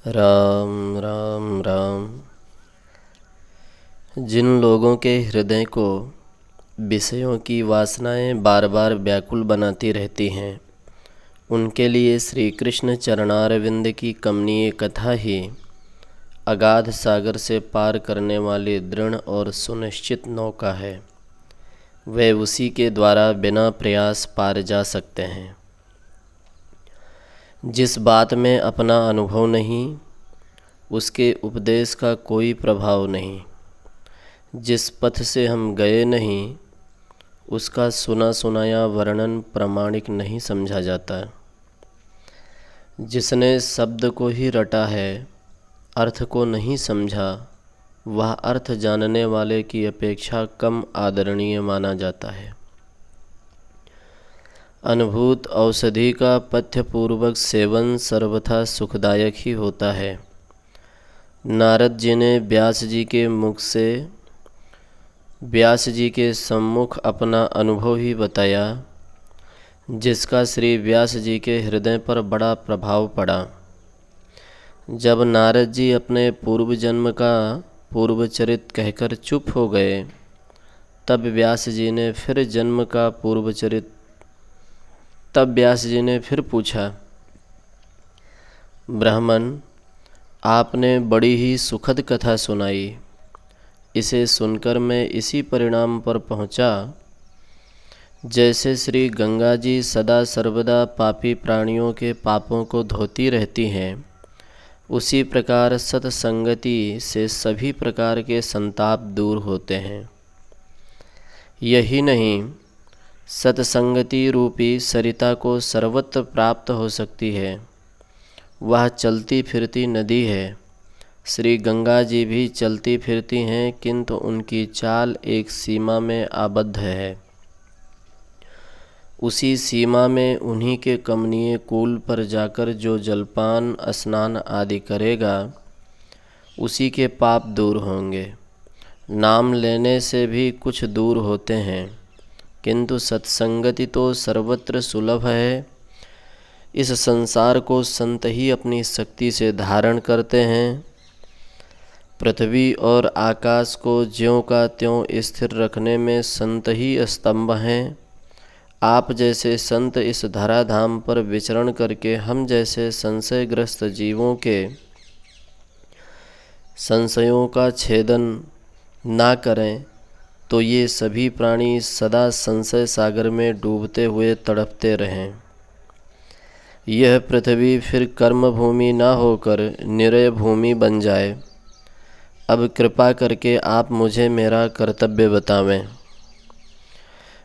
राम राम राम। जिन लोगों के हृदय को विषयों की वासनाएं बार बार व्याकुल बनाती रहती हैं, उनके लिए श्री कृष्ण चरणारविंद की कमनीय कथा ही अगाध सागर से पार करने वाली दृढ़ और सुनिश्चित नौका है। वे उसी के द्वारा बिना प्रयास पार जा सकते हैं। जिस बात में अपना अनुभव नहीं, उसके उपदेश का कोई प्रभाव नहीं। जिस पथ से हम गए नहीं, उसका सुना सुनाया वर्णन प्रामाणिक नहीं समझा जाता। जिसने शब्द को ही रटा है, अर्थ को नहीं समझा, वह अर्थ जानने वाले की अपेक्षा कम आदरणीय माना जाता है। अनुभूत औषधि का पथ्यपूर्वक सेवन सर्वथा सुखदायक ही होता है। नारद जी ने व्यास जी के सम्मुख अपना अनुभव ही बताया, जिसका श्री व्यास जी के हृदय पर बड़ा प्रभाव पड़ा। जब नारद जी अपने पूर्व जन्म का पूर्वचरित कहकर चुप हो गए, तब व्यास जी ने फिर पूछा, ब्राह्मण, आपने बड़ी ही सुखद कथा सुनाई। इसे सुनकर मैं इसी परिणाम पर पहुंचा, जैसे श्री गंगा जी सदा सर्वदा पापी प्राणियों के पापों को धोती रहती हैं, उसी प्रकार सत्संगति से सभी प्रकार के संताप दूर होते हैं। यही नहीं, सत्संगति रूपी सरिता को सर्वत्र प्राप्त हो सकती है। वह चलती फिरती नदी है। श्री गंगा जी भी चलती फिरती हैं, किंतु उनकी चाल एक सीमा में आबद्ध है। उसी सीमा में उन्हीं के कमनीय कूल पर जाकर जो जलपान स्नान आदि करेगा, उसी के पाप दूर होंगे। नाम लेने से भी कुछ दूर होते हैं, किंतु सत्संगति तो सर्वत्र सुलभ है। इस संसार को संत ही अपनी शक्ति से धारण करते हैं। पृथ्वी और आकाश को ज्यों का त्यों स्थिर रखने में संत ही स्तंभ हैं। आप जैसे संत इस धराधाम पर विचरण करके हम जैसे संशयग्रस्त जीवों के संशयों का छेदन ना करें, तो ये सभी प्राणी सदा संशय सागर में डूबते हुए तड़पते रहें। यह पृथ्वी फिर कर्म भूमि ना होकर निरय भूमि बन जाए। अब कृपा करके आप मुझे मेरा कर्तव्य बतावें।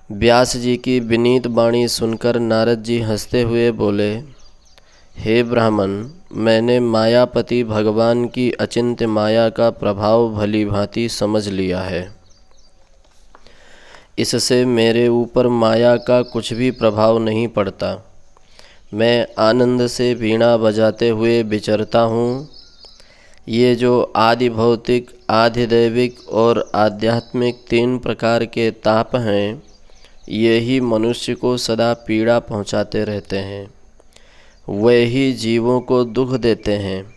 व्यास जी की विनीत वाणी सुनकर नारद जी हंसते हुए बोले, हे ब्राह्मण, मैंने मायापति भगवान की अचिंत्य माया का प्रभाव भली भांति समझ लिया है। इससे मेरे ऊपर माया का कुछ भी प्रभाव नहीं पड़ता। मैं आनंद से वीणा बजाते हुए विचरता हूँ। ये जो आदि भौतिक, आदि दैविक और आध्यात्मिक तीन प्रकार के ताप हैं, ये ही मनुष्य को सदा पीड़ा पहुँचाते रहते हैं। वे ही जीवों को दुख देते हैं।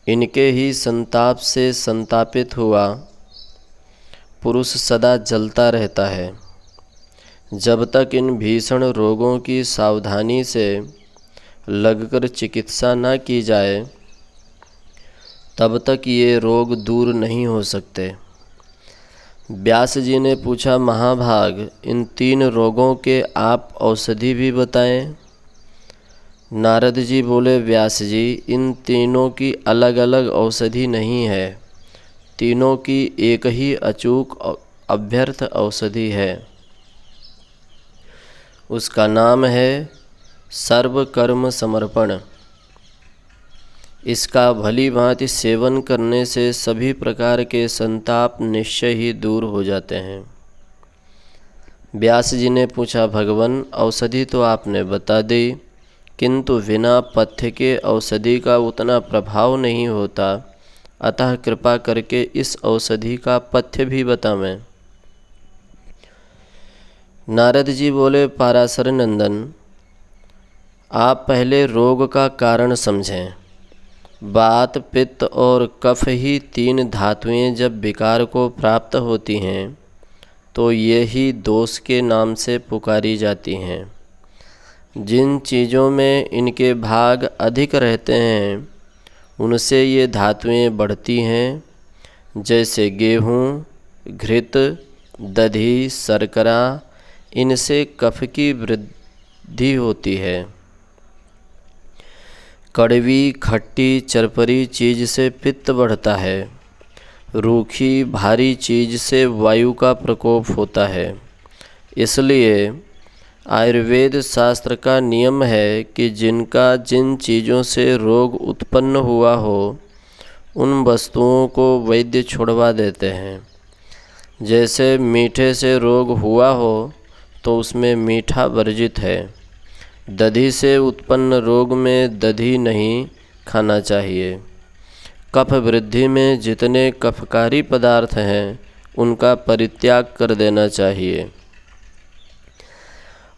इनके ही संताप से संतापित हुआ पुरुष सदा जलता रहता है। जब तक इन भीषण रोगों की सावधानी से लगकर चिकित्सा न की जाए, तब तक ये रोग दूर नहीं हो सकते। व्यास जी ने पूछा, महाभाग, इन तीन रोगों के आप औषधि भी बताएं। नारद जी बोले, व्यास जी, इन तीनों की अलग अलग औषधि नहीं है। तीनों की एक ही अचूक अभ्यर्थ औषधि है। उसका नाम है सर्व कर्म समर्पण। इसका भली भांति सेवन करने से सभी प्रकार के संताप निश्चय ही दूर हो जाते हैं। व्यास जी ने पूछा, भगवान, औषधि तो आपने बता दी, किंतु बिना पथ्य के औषधि का उतना प्रभाव नहीं होता। अतः कृपा करके इस औषधि का पथ्य भी बतावें। नारद जी बोले, पाराशर नंदन, आप पहले रोग का कारण समझें, वात, पित्त और कफ ही 3 धातुएं जब विकार को प्राप्त होती हैं तो ये ही दोष के नाम से पुकारी जाती हैं। जिन चीज़ों में इनके भाग अधिक रहते हैं उनसे ये धातुएं बढ़ती हैं, जैसे गेहूँ, घृत, दधी, शर्करा, इनसे कफ की वृद्धि होती है। कड़वी, खट्टी, चरपरी चीज़ से पित्त बढ़ता है। रूखी, भारी चीज़ से वायु का प्रकोप होता है। इसलिए आयुर्वेद शास्त्र का नियम है कि जिनका जिन चीज़ों से रोग उत्पन्न हुआ हो उन वस्तुओं को वैद्य छुड़वा देते हैं। जैसे मीठे से रोग हुआ हो तो उसमें मीठा वर्जित है। दधी से उत्पन्न रोग में दधी नहीं खाना चाहिए। कफ वृद्धि में जितने कफकारी पदार्थ हैं उनका परित्याग कर देना चाहिए।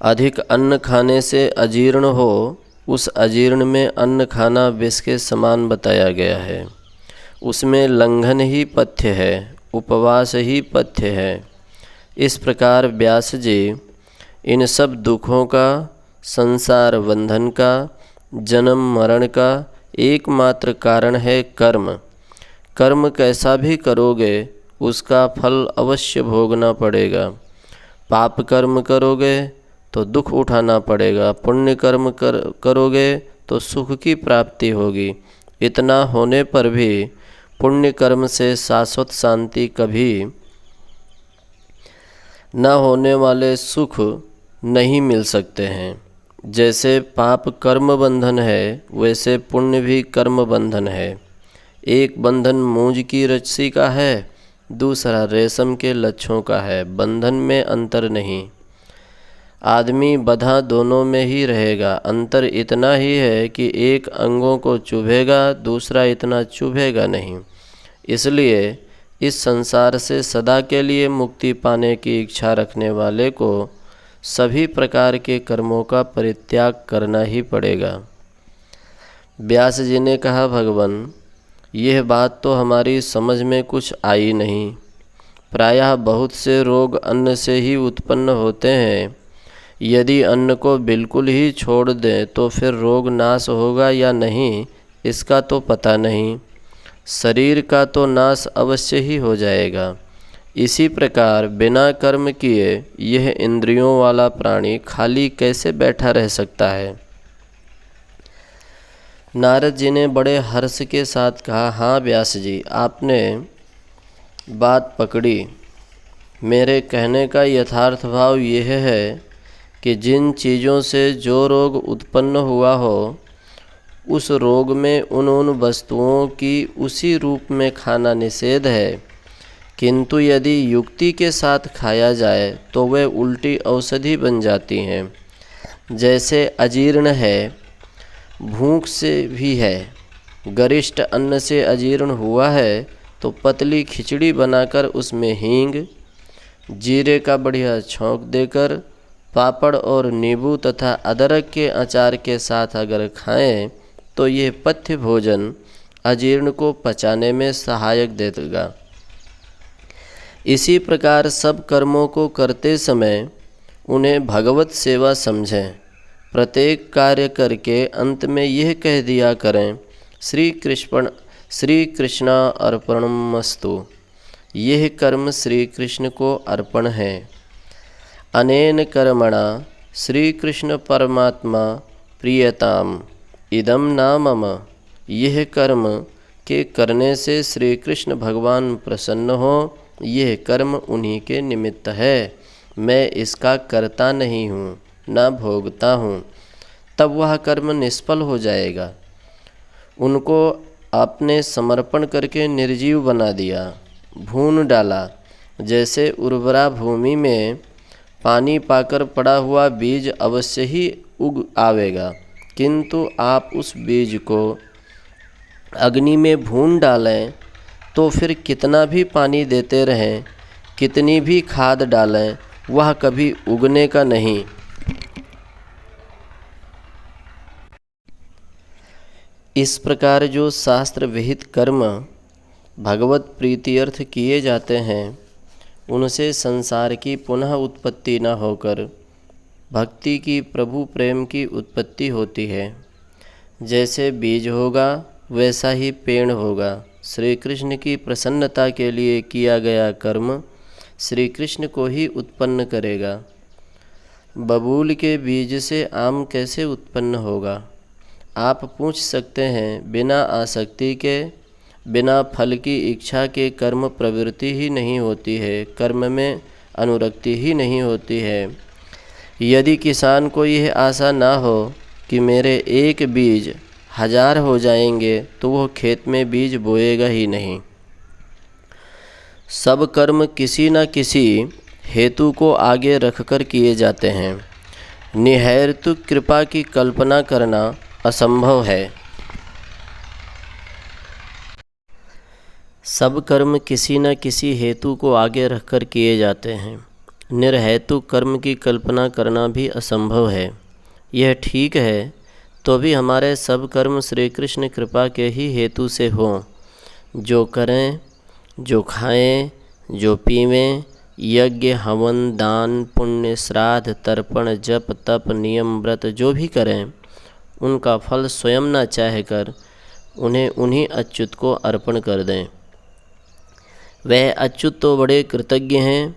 अधिक अन्न खाने से अजीर्ण हो, उस अजीर्ण में अन्न खाना विष के समान बताया गया है। उसमें लंघन ही पथ्य है, उपवास ही पथ्य है। इस प्रकार व्यास जी इन सब दुखों का, संसार बंधन का, जन्म मरण का एकमात्र कारण है कर्म। कर्म कैसा भी करोगे उसका फल अवश्य भोगना पड़ेगा। पाप कर्म करोगे तो दुख उठाना पड़ेगा, पुण्य कर्म करोगे तो सुख की प्राप्ति होगी। इतना होने पर भी पुण्य कर्म से शाश्वत शांति कभी न होने वाले सुख नहीं मिल सकते हैं। जैसे पाप कर्म बंधन है वैसे पुण्य भी कर्म बंधन है। एक बंधन मूंज की रस्सी का है, दूसरा रेशम के लच्छों का है। बंधन में अंतर नहीं। आदमी बंधा दोनों में ही रहेगा। अंतर इतना ही है कि एक अंगों को चुभेगा, दूसरा इतना चुभेगा नहीं। इसलिए इस संसार से सदा के लिए मुक्ति पाने की इच्छा रखने वाले को सभी प्रकार के कर्मों का परित्याग करना ही पड़ेगा। व्यास जी ने कहा, भगवान यह बात तो हमारी समझ में कुछ आई नहीं। प्रायः बहुत से रोग अन्न से ही उत्पन्न होते हैं। यदि अन्न को बिल्कुल ही छोड़ दें तो फिर रोग नाश होगा या नहीं इसका तो पता नहीं। शरीर का तो नाश अवश्य ही हो जाएगा। इसी प्रकार बिना कर्म किए यह इंद्रियों वाला प्राणी खाली कैसे बैठा रह सकता है। नारद जी ने बड़े हर्ष के साथ कहा, हाँ व्यास जी, आपने बात पकड़ी। मेरे कहने का यथार्थ भाव यह है कि जिन चीज़ों से जो रोग उत्पन्न हुआ हो उस रोग में उन वस्तुओं की उसी रूप में खाना निषेध है, किंतु यदि युक्ति के साथ खाया जाए तो वे उल्टी औषधि बन जाती हैं। जैसे अजीर्ण है, भूख से भी है। गरिष्ठ अन्न से अजीर्ण हुआ है तो पतली खिचड़ी बनाकर उसमें हींग, जीरे का बढ़िया छौंक देकर पापड़ और नींबू तथा अदरक के अचार के साथ अगर खाएं तो ये पथ्य भोजन अजीर्ण को पचाने में सहायक देगा। इसी प्रकार सब कर्मों को करते समय उन्हें भगवत सेवा समझें। प्रत्येक कार्य करके अंत में यह कह दिया करें, श्री कृष्ण अर्पणमस्तु। यह कर्म श्री कृष्ण को अर्पण है। अनेन कर्मणा श्री कृष्ण परमात्मा प्रियताम इदम नामम। यह कर्म के करने से श्री कृष्ण भगवान प्रसन्न हो, यह कर्म उन्हीं के निमित्त है। मैं इसका करता नहीं हूँ, न भोगता हूँ। तब वह कर्म निष्फल हो जाएगा। उनको आपने समर्पण करके निर्जीव बना दिया, भून डाला। जैसे उर्वरा भूमि में पानी पाकर पड़ा हुआ बीज अवश्य ही उग आवेगा, किंतु आप उस बीज को अग्नि में भून डालें तो फिर कितना भी पानी देते रहें, कितनी भी खाद डालें, वह कभी उगने का नहीं। इस प्रकार जो शास्त्र विहित कर्म भगवत प्रीत्यर्थ किए जाते हैं उनसे संसार की पुनः उत्पत्ति न होकर भक्ति की प्रभु प्रेम की उत्पत्ति होती है। जैसे बीज होगा वैसा ही पेड़ होगा। श्री कृष्ण की प्रसन्नता के लिए किया गया कर्म श्री कृष्ण को ही उत्पन्न करेगा। बबूल के बीज से आम कैसे उत्पन्न होगा? आप पूछ सकते हैं। बिना आसक्ति के, बिना फल की इच्छा के कर्म प्रवृत्ति ही नहीं होती है, कर्म में अनुरक्ति ही नहीं होती है। यदि किसान को यह आशा ना हो कि मेरे एक बीज 1000 हो जाएंगे तो वह खेत में बीज बोएगा ही नहीं। सब कर्म किसी न किसी हेतु को आगे रखकर किए जाते हैं। निहेतु कृपा की कल्पना करना असंभव है। सब कर्म किसी न किसी हेतु को आगे रखकर किए जाते हैं। निर्हेतु कर्म की कल्पना करना भी असंभव है। यह ठीक है, तो भी हमारे सब कर्म श्री कृष्ण कृपा के ही हेतु से हों। जो करें, जो खाएं, जो पीवें, यज्ञ, हवन, दान, पुण्य, श्राद्ध, तर्पण, जप, तप, नियम, व्रत जो भी करें, उनका फल स्वयं न चाहकर उन्हें उन्हीं अच्युत को अर्पण कर दें। वह अच्युत तो बड़े कृतज्ञ हैं।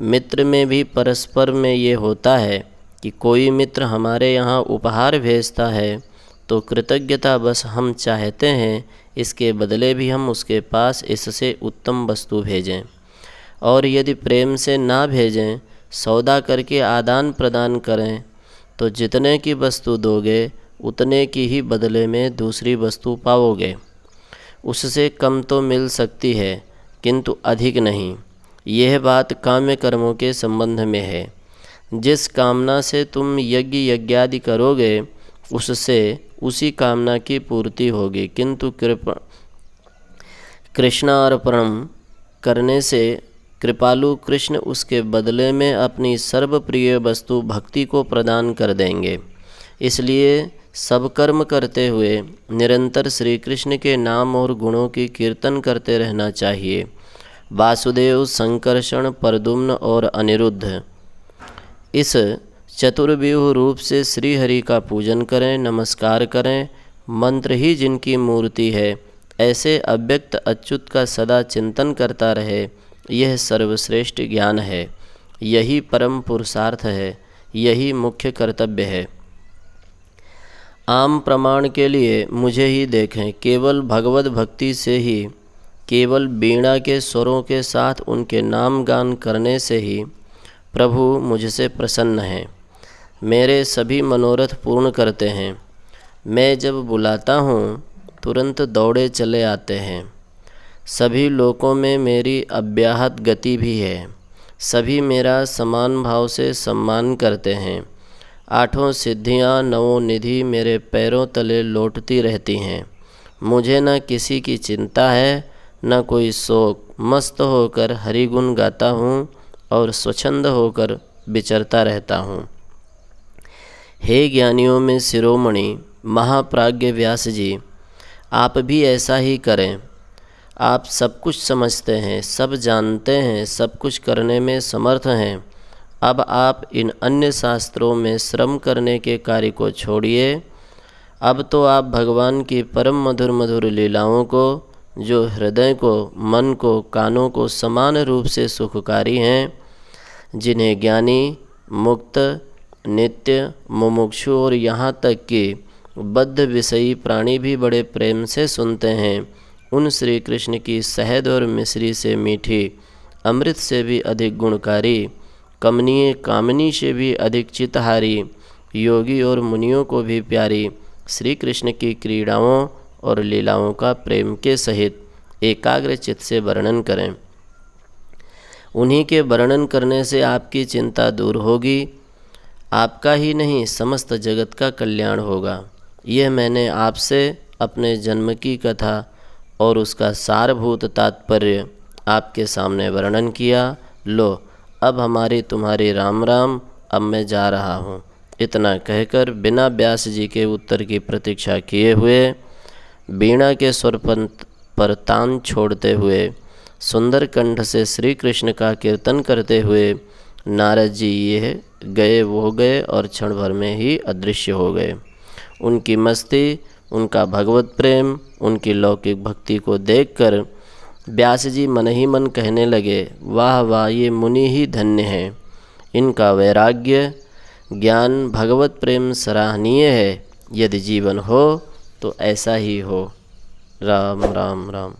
मित्र में भी परस्पर में ये होता है कि कोई मित्र हमारे यहाँ उपहार भेजता है तो कृतज्ञता बस हम चाहते हैं इसके बदले भी हम उसके पास इससे उत्तम वस्तु भेजें, और यदि प्रेम से ना भेजें, सौदा करके आदान प्रदान करें तो जितने की वस्तु दोगे उतने की ही बदले में दूसरी वस्तु पाओगे। उससे कम तो मिल सकती है किंतु अधिक नहीं। यह बात काम्य कर्मों के संबंध में है। जिस कामना से तुम यज्ञ यज्ञादि करोगे उससे उसी कामना की पूर्ति होगी, किंतु कृष्णार्पणम करने से कृपालु कृष्ण उसके बदले में अपनी सर्वप्रिय वस्तु भक्ति को प्रदान कर देंगे। इसलिए सब कर्म करते हुए निरंतर श्री कृष्ण के नाम और गुणों की कीर्तन करते रहना चाहिए। वासुदेव, संकर्षण, प्रद्युम्न और अनिरुद्ध, इस चतुर्व्यूह रूप से श्री हरि का पूजन करें, नमस्कार करें। मंत्र ही जिनकी मूर्ति है, ऐसे अव्यक्त अच्युत का सदा चिंतन करता रहे। यह सर्वश्रेष्ठ ज्ञान है, यही परम पुरुषार्थ है, यही मुख्य कर्तव्य है। आम प्रमाण के लिए मुझे ही देखें। केवल भगवत भक्ति से ही, केवल वीणा के स्वरों के साथ उनके नाम गान करने से ही प्रभु मुझसे प्रसन्न हैं, मेरे सभी मनोरथ पूर्ण करते हैं। मैं जब बुलाता हूँ तुरंत दौड़े चले आते हैं। सभी लोकों में मेरी अव्याहत गति भी है। सभी मेरा समान भाव से सम्मान करते हैं। 8 सिद्धियाँ 9 निधि मेरे पैरों तले लौटती रहती हैं। मुझे न किसी की चिंता है, न कोई शोक। मस्त होकर हरिगुण गाता हूँ और स्वच्छंद होकर विचरता रहता हूँ। हे ज्ञानियों में शिरोमणि महाप्राज्ञ व्यास जी, आप भी ऐसा ही करें। आप सब कुछ समझते हैं, सब जानते हैं, सब कुछ करने में समर्थ हैं। अब आप इन अन्य शास्त्रों में श्रम करने के कार्य को छोड़िए। अब तो आप भगवान की परम मधुर मधुर लीलाओं को, जो हृदय को, मन को, कानों को समान रूप से सुखकारी हैं, जिन्हें ज्ञानी, मुक्त, नित्य, मुमुक्षु और यहाँ तक कि बद्ध विषयी प्राणी भी बड़े प्रेम से सुनते हैं, उन श्री कृष्ण की शहद और मिश्री से मीठी, अमृत से भी अधिक गुणकारी, कमनीय कामनी से भी अधिक चित्तहारी, योगी और मुनियों को भी प्यारी श्री कृष्ण की क्रीड़ाओं और लीलाओं का प्रेम के सहित एकाग्र चित्त से वर्णन करें। उन्हीं के वर्णन करने से आपकी चिंता दूर होगी। आपका ही नहीं, समस्त जगत का कल्याण होगा। यह मैंने आपसे अपने जन्म की कथा और उसका सारभूत तात्पर्य आपके सामने वर्णन किया। लो, अब हमारी तुम्हारी राम राम, अब मैं जा रहा हूँ। इतना कहकर बिना व्यास जी के उत्तर की प्रतीक्षा किए हुए वीणा के स्वर पर तान छोड़ते हुए सुंदर कंठ से श्री कृष्ण का कीर्तन करते हुए नारद जी ये गए वो गए और क्षण भर में ही अदृश्य हो गए। उनकी मस्ती, उनका भगवत प्रेम, उनकी लौकिक भक्ति को देखकर व्यास जी मन ही मन कहने लगे, वाह वाह, ये मुनि ही धन्य हैं। इनका वैराग्य, ज्ञान, भगवत प्रेम सराहनीय है। यदि जीवन हो तो ऐसा ही हो। राम राम राम।